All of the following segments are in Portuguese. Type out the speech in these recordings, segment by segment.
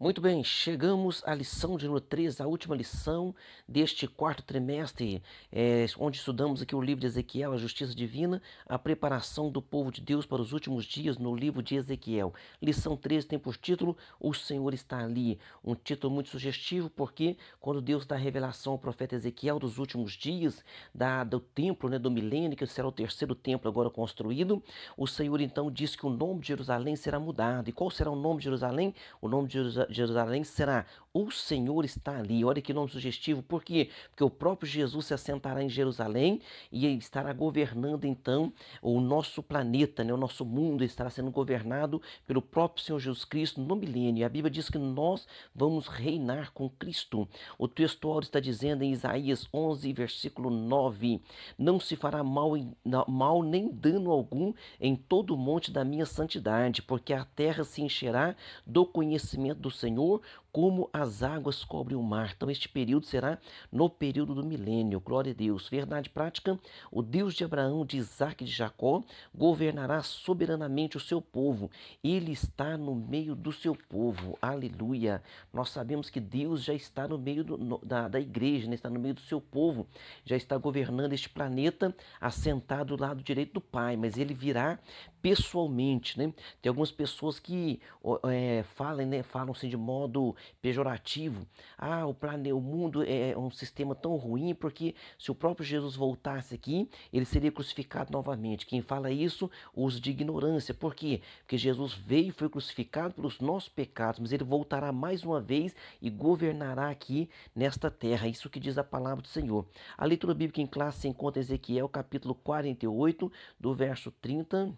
Muito bem, chegamos à lição de número 3, a última lição deste quarto trimestre, onde estudamos aqui o livro de Ezequiel, a justiça divina, a preparação do povo de Deus para os últimos dias no livro de Ezequiel. Lição 13 tem por título O Senhor está ali, um título muito sugestivo, porque quando Deus dá a revelação ao profeta Ezequiel dos últimos dias, do templo, do milênio, que será o terceiro templo agora construído, o Senhor então diz que o nome de Jerusalém será mudado. E qual será o nome de Jerusalém? O nome de Jerusalém será O Senhor está ali. Olha que nome sugestivo. Por quê? Porque o próprio Jesus se assentará em Jerusalém e estará governando então o nosso planeta, o nosso mundo estará sendo governado pelo próprio Senhor Jesus Cristo no milênio. E a Bíblia diz que nós vamos reinar com Cristo. O textual está dizendo em Isaías 11, versículo 9: Não se fará mal nem dano algum em todo o monte da minha santidade, porque a terra se encherá do conhecimento do Senhor, como as águas cobrem o mar. Então este período será no período do milênio. Glória a Deus. Verdade prática, o Deus de Abraão, de Isaque e de Jacó governará soberanamente o seu povo. Ele está no meio do seu povo. Aleluia. Nós sabemos que Deus já está no meio da igreja, está no meio do seu povo. Já está governando este planeta, assentado do lado direito do Pai, mas ele virá pessoalmente, né? Tem algumas pessoas que falam assim de modo pejorativo. Ah, o mundo é um sistema tão ruim porque se o próprio Jesus voltasse aqui, ele seria crucificado novamente. Quem fala isso usa de ignorância. Por quê? Porque Jesus veio e foi crucificado pelos nossos pecados, mas ele voltará mais uma vez e governará aqui nesta terra. Isso que diz a palavra do Senhor. A leitura bíblica em classe se encontra em Ezequiel, capítulo 48, do verso 30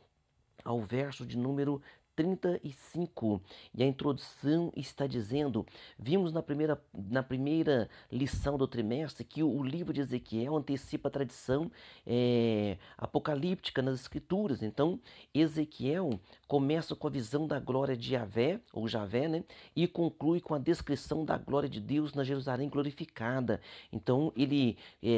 ao verso de número 35. E a introdução está dizendo: vimos na primeira lição do trimestre que o livro de Ezequiel antecipa a tradição apocalíptica nas escrituras. Então, Ezequiel começa com a visão da glória de Javé, ou Javé, né? E conclui com a descrição da glória de Deus na Jerusalém glorificada. Então, ele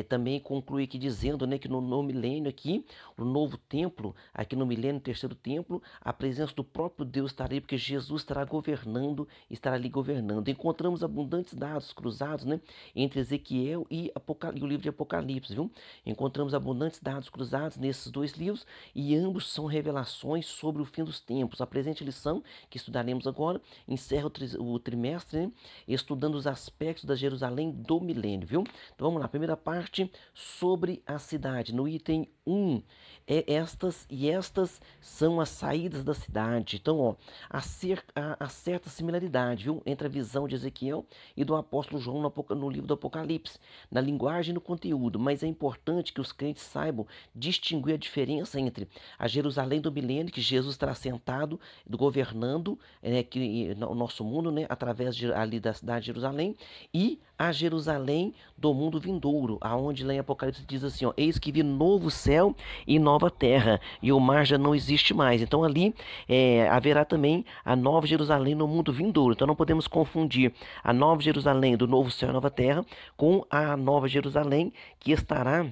também conclui aqui dizendo, né, que no milênio aqui, no novo templo, aqui no milênio, terceiro templo, a presença do próprio Deus estará ali, porque Jesus estará governando, estará ali governando. Encontramos abundantes dados cruzados, né, entre Ezequiel e o livro de Apocalipse, viu? Encontramos abundantes dados cruzados nesses dois livros e ambos são revelações sobre o fim dos tempos. A presente lição, que estudaremos agora, encerra o trimestre, né, estudando os aspectos da Jerusalém do milênio, viu? Então vamos lá, primeira parte sobre a cidade, no item 1. Estas são as saídas da cidade. Então, ó, há certa similaridade, viu, entre a visão de Ezequiel e do apóstolo João no livro do Apocalipse, na linguagem e no conteúdo, mas é importante que os crentes saibam distinguir a diferença entre a Jerusalém do milênio, que Jesus estará sentado, governando o nosso mundo, né, através ali da cidade de Jerusalém, e a Jerusalém do mundo vindouro, aonde lá em Apocalipse diz assim, ó: eis que vi novo céu e nova terra, e o mar já não existe mais. Então ali haverá também a nova Jerusalém no mundo vindouro. Então não podemos confundir a nova Jerusalém do novo céu e nova terra com a nova Jerusalém que estará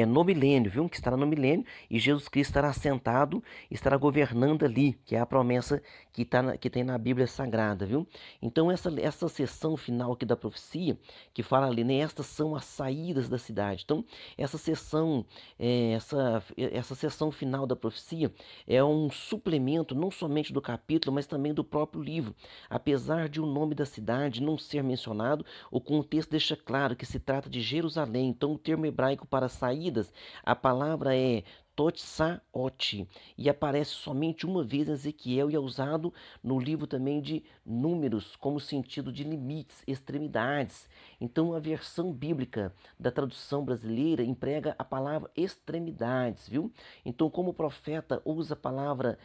no milênio, viu? Que estará no milênio e Jesus Cristo estará sentado, estará governando ali, que é a promessa que tem na Bíblia Sagrada, viu? Então essa sessão final aqui da profecia, que fala ali, né? Estas são as saídas da cidade. Então essa sessão, essa sessão final da profecia é um suplemento não somente do capítulo, mas também do próprio livro. Apesar de o nome da cidade não ser mencionado, o contexto deixa claro que se trata de Jerusalém. Então o termo hebraico para saídas, a palavra é Totsaot, e aparece somente uma vez em Ezequiel e é usado no livro também de Números como sentido de limites, extremidades. Então a versão bíblica da tradução brasileira emprega a palavra extremidades, viu? Então como o profeta usa a palavra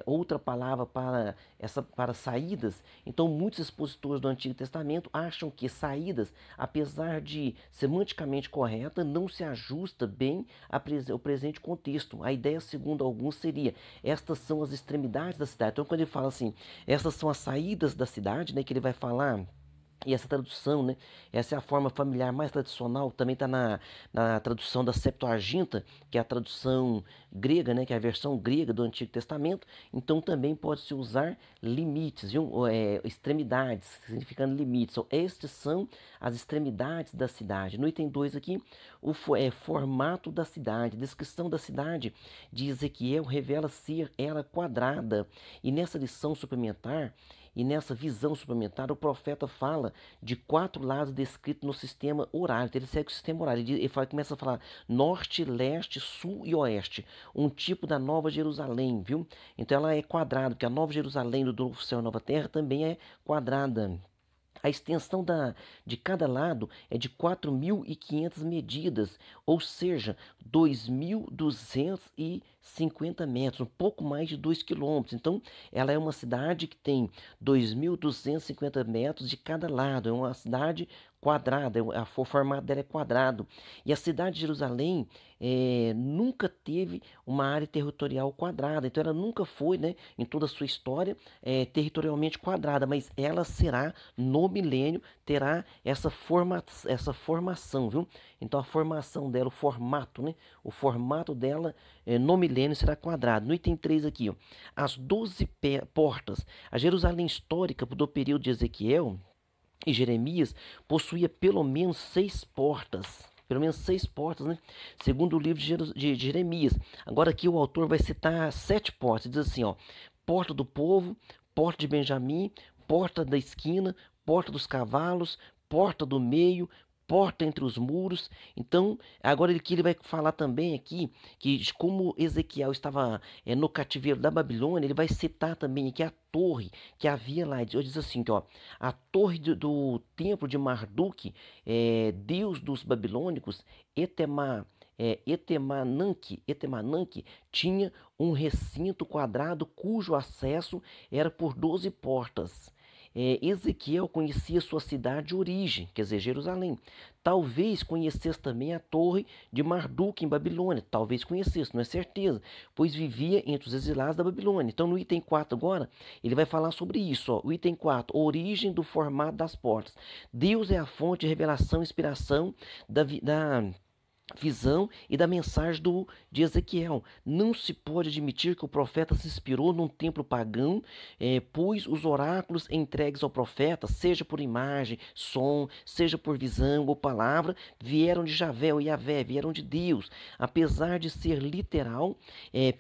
outra palavra para saídas, então muitos expositores do Antigo Testamento acham que saídas, apesar de semanticamente correta, não se ajusta bem ao presente contexto. A ideia, segundo alguns, seria: estas são as extremidades da cidade. Então, quando ele fala assim, essas são as saídas da cidade, né, que ele vai falar E essa tradução, né? Essa é a forma familiar mais tradicional. Também está na tradução da Septuaginta, que é a tradução grega, né? Que é a versão grega do Antigo Testamento. Então também pode-se usar limites, viu? Ou, extremidades, significando limites. Então, estes são as extremidades da cidade. No item 2 aqui, formato da cidade. Descrição da cidade de Ezequiel revela ser ela quadrada. E nessa lição suplementar, e nessa visão suplementar, o profeta fala de 4 lados descritos no sistema horário. Então, ele segue o sistema horário. Começa a falar norte, leste, sul e oeste. Um tipo da Nova Jerusalém, viu? Então ela é quadrada, porque a Nova Jerusalém do Novo Céu e Nova Terra também é quadrada. A extensão de cada lado é de 4.500 medidas, ou seja, 2.250 metros, um pouco mais de 2 quilômetros. Então, ela é uma cidade que tem 2.250 metros de cada lado. É uma cidade quadrada, o formato dela é quadrado. E a cidade de Jerusalém nunca teve uma área territorial quadrada. Então, ela nunca foi, né, em toda a sua história, territorialmente quadrada, mas ela será no milênio, terá essa formação, viu? Então a formação dela, o formato, né? O formato dela no milênio será quadrado. No item 3 aqui, ó, as 12 portas. A Jerusalém histórica do período de Ezequiel e Jeremias possuía pelo menos 6 portas. Pelo menos 6 portas, né? Segundo o livro de Jeremias. Agora aqui o autor vai citar 7 portas. Diz assim, ó. Porta do povo, porta de Benjamim, porta da esquina, porta dos cavalos, porta do meio, porta entre os muros. Então, agora ele vai falar também aqui que como Ezequiel estava no cativeiro da Babilônia, ele vai citar também aqui a torre que havia lá. Ele diz assim, que, ó, a torre do templo de Marduk, deus dos babilônicos, Etemananque tinha um recinto quadrado cujo acesso era por 12 portas. Ezequiel conhecia sua cidade de origem, quer dizer, Jerusalém. Talvez conhecesse também a torre de Marduk em Babilônia. Talvez conhecesse, não é certeza, pois vivia entre os exilados da Babilônia. Então, no item 4 agora, ele vai falar sobre isso. Ó. O item 4, origem do formato das portas. Deus é a fonte de revelação e inspiração da visão e da mensagem de Ezequiel. Não se pode admitir que o profeta se inspirou num templo pagão, pois os oráculos entregues ao profeta, seja por imagem, som, seja por visão ou palavra, vieram de Javé ou Yavé, vieram de Deus. Apesar de ser literal,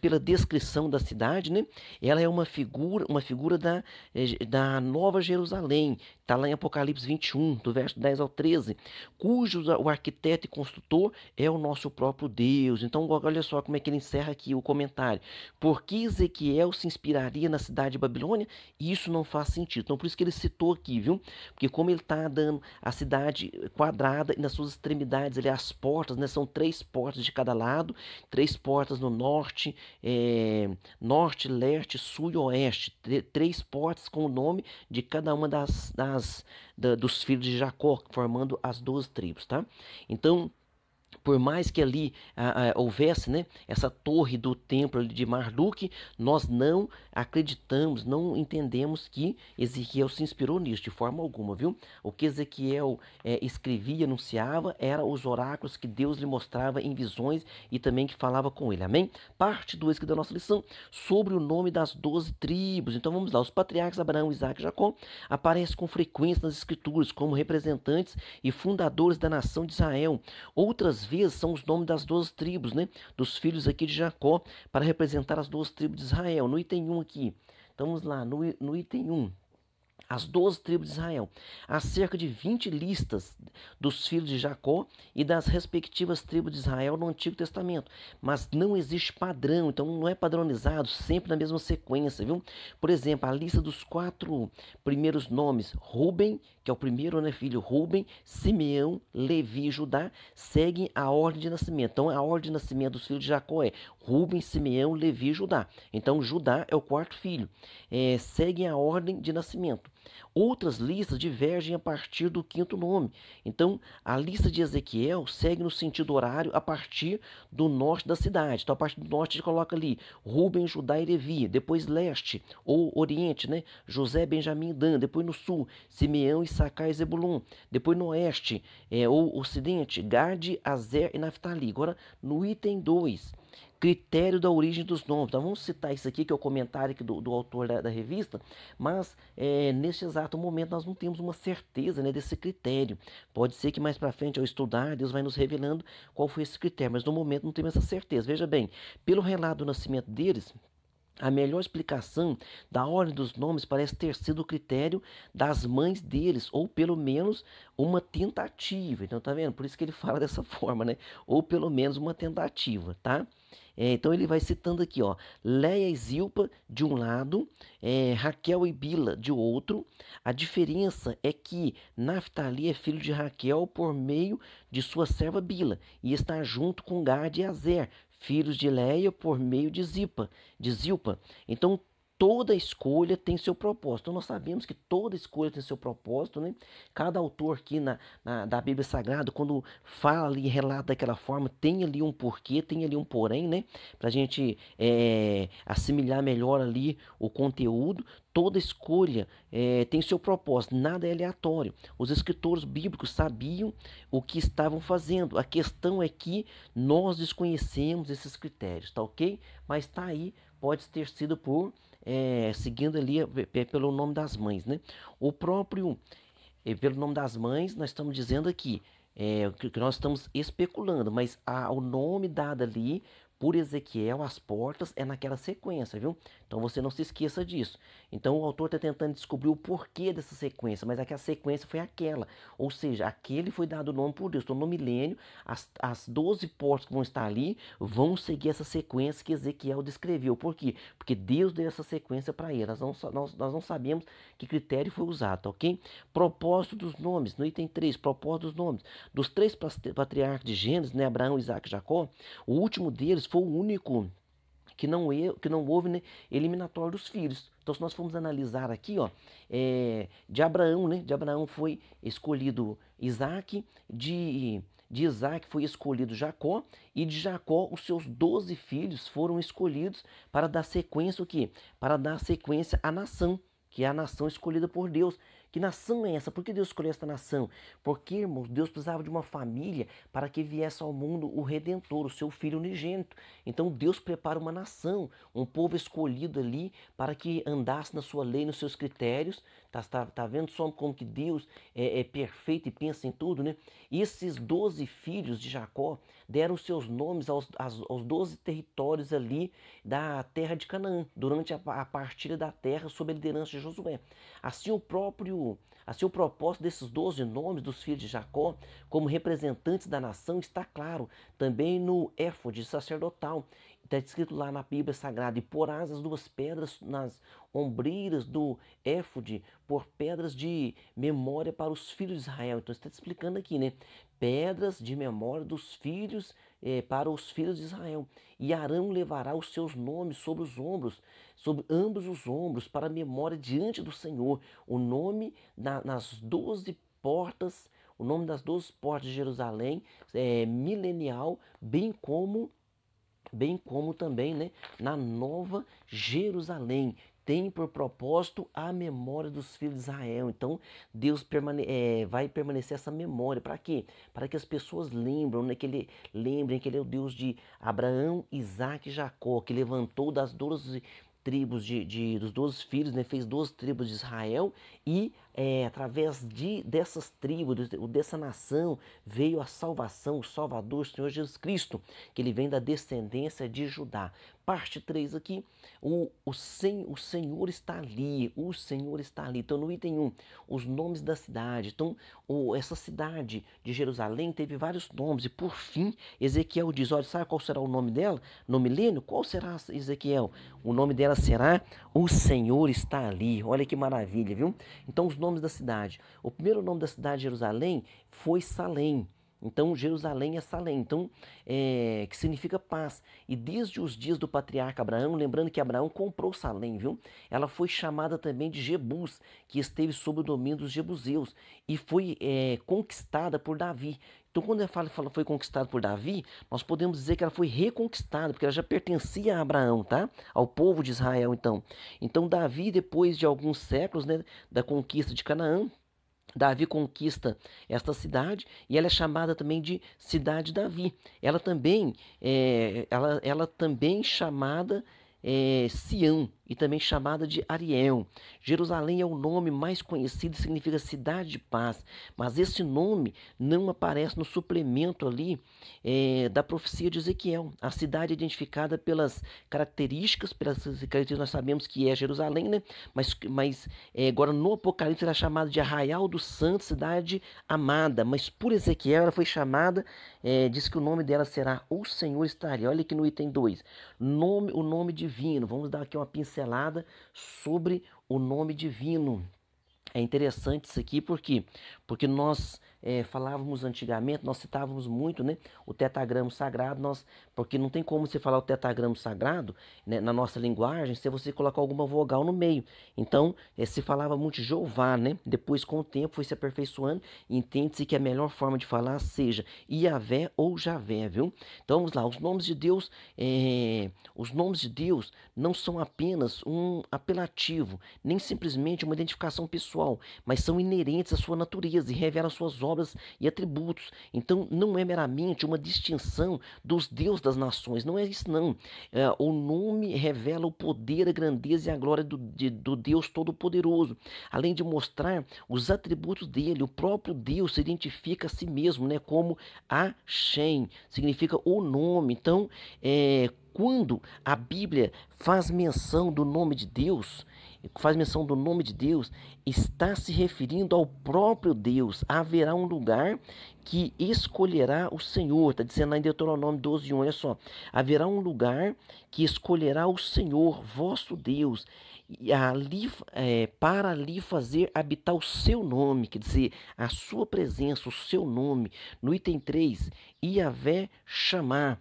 pela descrição da cidade, né, ela é uma figura da Nova Jerusalém. Está lá em Apocalipse 21, do verso 10 ao 13, cujo o arquiteto e construtor é o nosso próprio Deus. Então, olha só como é que ele encerra aqui o comentário. Por que Ezequiel se inspiraria na cidade de Babilônia? Isso não faz sentido. Então, por isso que ele citou aqui, viu? Porque como ele está dando a cidade quadrada e nas suas extremidades, ali, as portas, né? São 3 portas de cada lado, 3 portas no norte, norte, leste, sul e oeste. 3 portas com o nome de cada uma dos filhos de Jacó, formando as 12 tribos, tá? Então, por mais que ali houvesse, né, essa torre do templo de Marduk, nós não acreditamos, não entendemos que Ezequiel se inspirou nisso de forma alguma, viu? O que Ezequiel escrevia, anunciava, eram os oráculos que Deus lhe mostrava em visões e também que falava com ele, amém? Parte 2 aqui da nossa lição, sobre o nome das 12 tribos. Então vamos lá, os patriarcas Abraão, Isaac e Jacó aparecem com frequência nas escrituras como representantes e fundadores da nação de Israel. Outras vezes são os nomes das 12 tribos, né? Dos filhos aqui de Jacó, para representar as 12 tribos de Israel. No item 1 aqui, estamos lá, no item 1. As 12 tribos de Israel. Há cerca de 20 listas dos filhos de Jacó e das respectivas tribos de Israel no Antigo Testamento. Mas não existe padrão, então não é padronizado sempre na mesma sequência, viu? Por exemplo, a lista dos 4 primeiros nomes, Ruben, que é o primeiro, né, filho, Ruben, Simeão, Levi e Judá, seguem a ordem de nascimento. Então, a ordem de nascimento dos filhos de Jacó é Rubem, Simeão, Levi e Judá. Então, Judá é o quarto filho. Seguem a ordem de nascimento. Outras listas divergem a partir do quinto nome. Então, a lista de Ezequiel segue no sentido horário a partir do norte da cidade. Então, a partir do norte, a gente coloca ali Rubem, Judá e Levi. Depois, leste ou oriente, né? José, Benjamim e Dan. Depois, no sul, Simeão, Issacar e Zebulun. Depois, no oeste ou ocidente, Gade, Azer e Naftali. Agora, no item 2. Critério da origem dos nomes. Então vamos citar isso aqui, que é o comentário aqui do autor da revista, mas neste exato momento nós não temos uma certeza, né, desse critério. Pode ser que mais para frente, ao estudar, Deus vai nos revelando qual foi esse critério, mas no momento não temos essa certeza. Veja bem, pelo relato do nascimento deles, a melhor explicação da ordem dos nomes parece ter sido o critério das mães deles, ou pelo menos uma tentativa. Então, tá vendo? Por isso que ele fala dessa forma, né? Ou pelo menos uma tentativa, tá? Então ele vai citando aqui, ó, Leia e Zilpa de um lado, Raquel e Bila de outro. A diferença é que Naftali é filho de Raquel por meio de sua serva Bila e está junto com Gad e Azer, filhos de Leia por meio de Zilpa. Então toda escolha tem seu propósito. Então nós sabemos que toda escolha tem seu propósito, né? Cada autor aqui da Bíblia Sagrada, quando fala ali, relata daquela forma, tem ali um porquê, tem ali um porém, né? Para a gente assimilar melhor ali o conteúdo. Toda escolha tem seu propósito, nada é aleatório. Os escritores bíblicos sabiam o que estavam fazendo. A questão é que nós desconhecemos esses critérios, tá ok? Mas tá aí, pode ter sido seguindo ali pelo nome das mães, né? O próprio, pelo nome das mães, nós estamos dizendo aqui, que nós estamos especulando, mas o nome dado ali por Ezequiel, as portas, é naquela sequência, viu? Então você não se esqueça disso. Então o autor está tentando descobrir o porquê dessa sequência, mas aquela sequência foi aquela. Ou seja, aquele foi dado o nome por Deus. Então no milênio, as 12 portas que vão estar ali vão seguir essa sequência que Ezequiel descreveu. Por quê? Porque Deus deu essa sequência para ele. Nós não sabemos que critério foi usado, ok? Propósito dos nomes, no item 3, propósito dos nomes. Dos 3 patriarcas de Gênesis, né, Abraão, Isaac e Jacó, o último deles foi o único que não houve, né, eliminatório dos filhos. Então, se nós formos analisar aqui, ó, de Abraão, né, de Abraão foi escolhido Isaac, de Isaac foi escolhido Jacó, e de Jacó os seus 12 filhos foram escolhidos para dar sequência o quê? Para dar sequência à nação, que é a nação escolhida por Deus. Que nação é essa? Por que Deus escolheu essa nação? Porque, irmãos, Deus precisava de uma família para que viesse ao mundo o Redentor, o seu Filho unigênito. Então Deus prepara uma nação, um povo escolhido ali para que andasse na sua lei, nos seus critérios. Tá vendo só como que Deus é perfeito e pensa em tudo, né? E esses 12 filhos de Jacó deram seus nomes aos 12 territórios ali da terra de Canaã, durante a partilha da terra sob a liderança de Josué. Assim o propósito desses 12 nomes dos filhos de Jacó, como representantes da nação, está claro também no éfode sacerdotal. Está escrito lá na Bíblia Sagrada: e porás as 2 pedras nas ombreiras do éfode por pedras de memória para os filhos de Israel. Então está explicando aqui, né? Pedras de memória dos filhos para os filhos de Israel. E Arão levará os seus nomes sobre os ombros, sobre ambos os ombros, para a memória diante do Senhor. O nome nas 12 portas, o nome das 12 portas de Jerusalém é milenial, bem como também, né, na Nova Jerusalém. Tem por propósito a memória dos filhos de Israel. Então, Deus vai permanecer essa memória. Para quê? Para que as pessoas lembrem, né, lembrem que Ele é o Deus de Abraão, Isaac e Jacó, que levantou das 12 tribos dos 12 filhos, né, fez 12 tribos de Israel, e através dessas tribos, dessa nação, veio a salvação, o Salvador, o Senhor Jesus Cristo, que ele vem da descendência de Judá. Parte 3 aqui, o Senhor está ali, o Senhor está ali. Então no item 1, os nomes da cidade. Então essa cidade de Jerusalém teve vários nomes, e por fim Ezequiel diz: olha, sabe qual será o nome dela? No milênio, qual será, Ezequiel? O nome dela será O Senhor Está Ali. Olha que maravilha, viu? Então os nomes da cidade. O primeiro nome da cidade de Jerusalém foi Salém. Então, Jerusalém é Salém, então, que significa paz. E desde os dias do patriarca Abraão, lembrando que Abraão comprou Salém, viu? Ela foi chamada também de Jebus, que esteve sob o domínio dos jebuseus, e foi conquistada por Davi. Então, quando fala foi conquistada por Davi, nós podemos dizer que ela foi reconquistada, porque ela já pertencia a Abraão, tá? Ao povo de Israel, então. Então, Davi, depois de alguns séculos, né, da conquista de Canaã, Davi conquista esta cidade e ela é chamada também de Cidade de Davi. Ela também chamada Sião e também chamada de Ariel. Jerusalém é o nome mais conhecido e significa cidade de paz, mas esse nome não aparece no suplemento ali da profecia de Ezequiel. A cidade é identificada pelas características nós sabemos que é Jerusalém, né? Mas agora no Apocalipse ela é chamada de Arraial dos Santos, cidade amada, mas por Ezequiel ela foi chamada, diz que o nome dela será O Senhor Estaria. Olha aqui no item 2, o nome divino. Vamos dar aqui uma pincelada sobre o nome divino. É interessante isso aqui porque nós falávamos antigamente, nós citávamos muito, né, o tetragrama sagrado, porque não tem como você falar o tetragrama sagrado, né, na nossa linguagem se você colocar alguma vogal no meio. Então, se falava muito de Jeová, né? Depois, com o tempo, foi se aperfeiçoando e entende-se que a melhor forma de falar seja Iavé ou Javé, viu? Então, vamos lá, os nomes de Deus não são apenas um apelativo, nem simplesmente uma identificação pessoal, mas são inerentes à sua natureza e revelam suas obras e atributos. Então, não é meramente uma distinção dos deuses das nações, não é isso não. O nome revela o poder, a grandeza e a glória do Deus Todo-Poderoso, além de mostrar os atributos dele. O próprio Deus se identifica a si mesmo, né, como Hashem, significa o nome. Então, quando a Bíblia faz menção do nome de Deus, está se referindo ao próprio Deus. Haverá um lugar que escolherá o Senhor. Está dizendo lá em Deuteronômio 12:1, olha só. Haverá um lugar que escolherá o Senhor, vosso Deus, e para ali fazer habitar o seu nome, quer dizer, a sua presença, o seu nome. No item 3, Yavé chamar,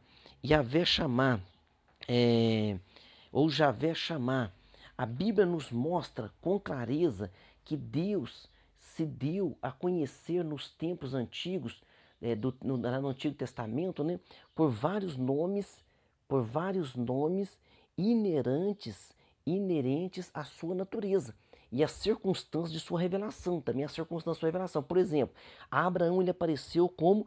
é, ou Javé chamar. A Bíblia nos mostra com clareza que Deus se deu a conhecer nos tempos antigos, no Antigo Testamento, né, por vários nomes inerentes à sua natureza e às circunstâncias de sua revelação, também as circunstâncias de sua revelação. Por exemplo, a Abraão ele apareceu como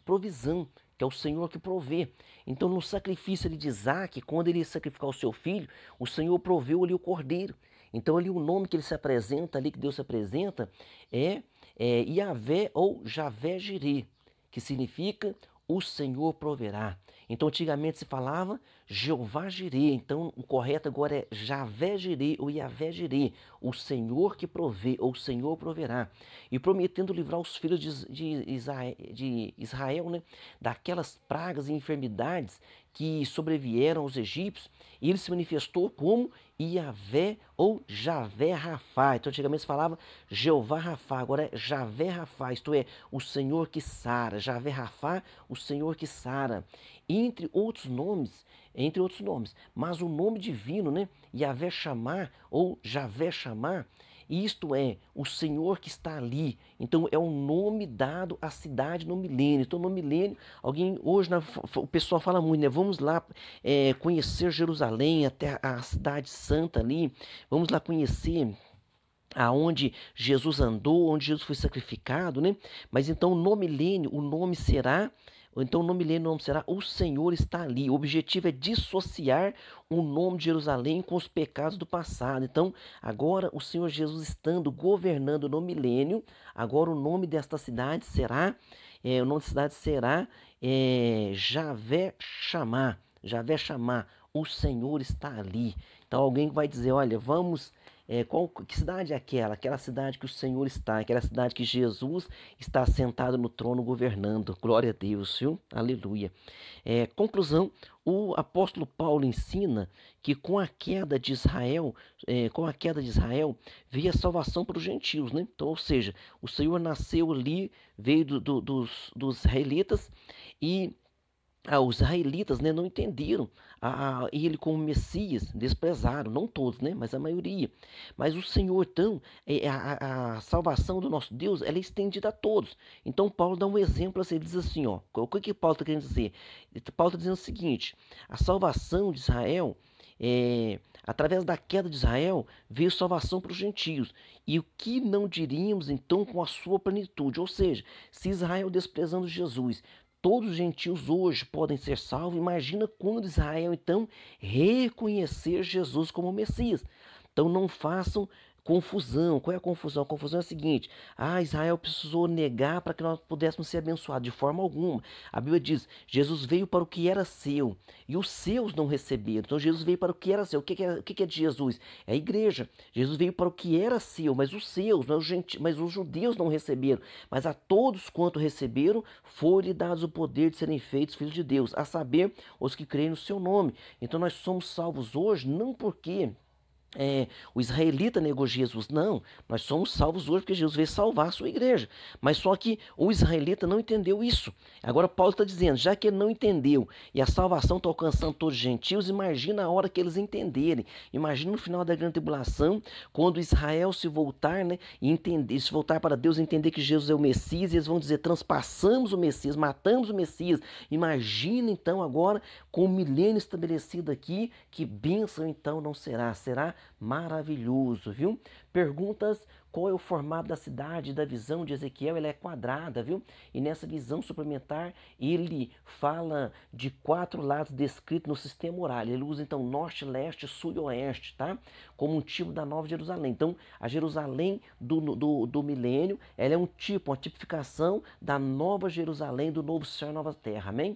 provisão, que é o Senhor que provê. Então, no sacrifício de Isaac, quando ele ia sacrificar o seu filho, o Senhor proveu ali o cordeiro. Então, ali o nome que ele se apresenta, ali que Deus se apresenta, é Iavé ou Javé Jireh, que significa o Senhor proverá. Então, antigamente se falava Jeová Jireh. Então, o correto agora é Javé Jireh ou Iavé Jireh, o Senhor que provê, ou o Senhor proverá. E prometendo livrar os filhos de Israel, né, daquelas pragas e enfermidades que sobrevieram aos egípcios, e ele se manifestou como Iavé ou Javé Rafá. Então, antigamente se falava Jeová Rafá, agora é Javé Rafá, isto é, o Senhor que sara. Javé Rafá, o Senhor que sara. Entre outros nomes, mas o nome divino, né, Yavé chamar ou Javé chamar, isto é, o Senhor que está ali. Então é um nome dado à cidade no milênio. Então no milênio, hoje o pessoal fala muito, né? Vamos lá conhecer Jerusalém, até a cidade santa ali. Vamos lá conhecer aonde Jesus andou, onde Jesus foi sacrificado, né? Mas então no milênio o nome será o Senhor está ali. O objetivo é dissociar o nome de Jerusalém com os pecados do passado. Então, agora o Senhor Jesus estando governando no milênio, agora o nome da cidade será Javé Chamar. Javé Chamar, o Senhor está ali. Então alguém vai dizer, olha, vamos Que cidade é aquela? Aquela cidade que o Senhor está, aquela cidade que Jesus está sentado no trono governando. Glória a Deus, viu? Aleluia. Conclusão, o apóstolo Paulo ensina que com a queda de Israel, veio a salvação para os gentios, né? Então, ou seja, o Senhor nasceu ali, veio dos israelitas e os israelitas, né, não entenderam ele como Messias, desprezaram, não todos, né, mas a maioria. Mas o Senhor, então, a salvação do nosso Deus, ela é estendida a todos. Então Paulo dá um exemplo, assim, ele diz assim, ó, o que Paulo está querendo dizer? Paulo está dizendo o seguinte: a salvação de Israel, através da queda de Israel, veio salvação para os gentios. E o que não diríamos então com a sua plenitude? Ou seja, se Israel desprezando Jesus, todos os gentios hoje podem ser salvos. Imagina quando Israel, então, reconhecer Jesus como Messias. Então, não façam confusão. Qual é a confusão? A confusão é a seguinte: Israel precisou negar para que nós pudéssemos ser abençoados. De forma alguma. A Bíblia diz: Jesus veio para o que era seu e os seus não receberam. Então, Jesus veio para o que era seu. O que é de Jesus? É a igreja. Jesus veio para o que era seu, mas os seus, mas os judeus não receberam. Mas a todos quanto receberam, foi-lhe dados o poder de serem feitos filhos de Deus, a saber, os que creem no seu nome. Então nós somos salvos hoje não porque o israelita negou Jesus. Não, nós somos salvos hoje porque Jesus veio salvar a sua igreja. Mas só que o israelita não entendeu isso. Agora Paulo está dizendo, já que ele não entendeu e a salvação está alcançando todos os gentios, imagina a hora que eles entenderem. Imagina no final da grande tribulação, quando Israel se voltar, né, e entender, se voltar para Deus e entender que Jesus é o Messias, e eles vão dizer, transpassamos o Messias, matamos o Messias. Imagina então agora, com o milênio estabelecido aqui, que bênção então não será. Será maravilhoso, viu? Perguntas: qual é o formato da cidade? Da visão de Ezequiel, ela é quadrada, viu? E nessa visão suplementar, ele fala de 4 lados descritos no sistema horário. Ele usa então norte, leste, sul e oeste, tá? Como um tipo da Nova Jerusalém. Então, a Jerusalém do milênio, ela é um tipo, uma tipificação da Nova Jerusalém, do novo céu e nova terra, amém?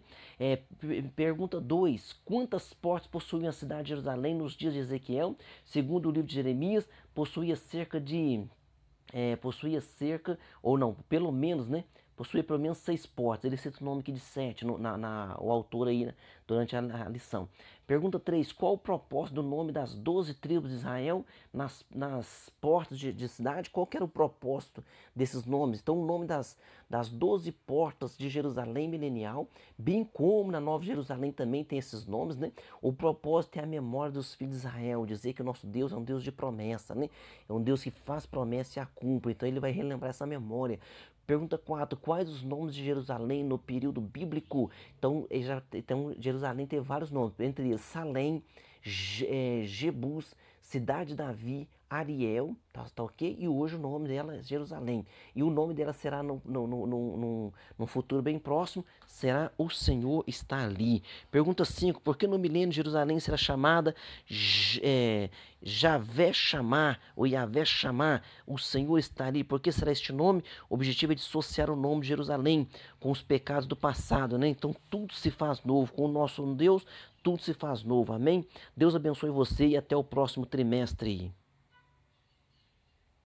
Pergunta 2: quantas portas possuía a cidade de Jerusalém nos dias de Ezequiel? Segundo o livro de Jeremias, ou não, pelo menos, né? Possuía pelo menos 6 portas. Ele cita o nome aqui de 7, o autor aí, né, durante a lição. Pergunta 3: qual o propósito do nome das 12 tribos de Israel nas portas de cidade? Qual que era o propósito desses nomes? Então, o nome das 12 portas de Jerusalém milenial, bem como na Nova Jerusalém também tem esses nomes, né? O propósito é a memória dos filhos de Israel, dizer que o nosso Deus é um Deus de promessa, né? É um Deus que faz promessa e a cumpre, então ele vai relembrar essa memória. Pergunta 4: quais os nomes de Jerusalém no período bíblico? Então Jerusalém tem vários nomes, entre eles Salém, Jebus, Cidade de Davi, Ariel, tá ok? E hoje o nome dela é Jerusalém. E o nome dela será no futuro bem próximo, será O Senhor Está Ali. Pergunta 5: por que no milênio Jerusalém será chamada Javé Chamar, ou Yavé Chamar? O Senhor está ali. Por que será este nome? O objetivo é dissociar o nome de Jerusalém com os pecados do passado, né? Então tudo se faz novo. Com o nosso Deus, tudo se faz novo. Amém? Deus abençoe você e até o próximo trimestre.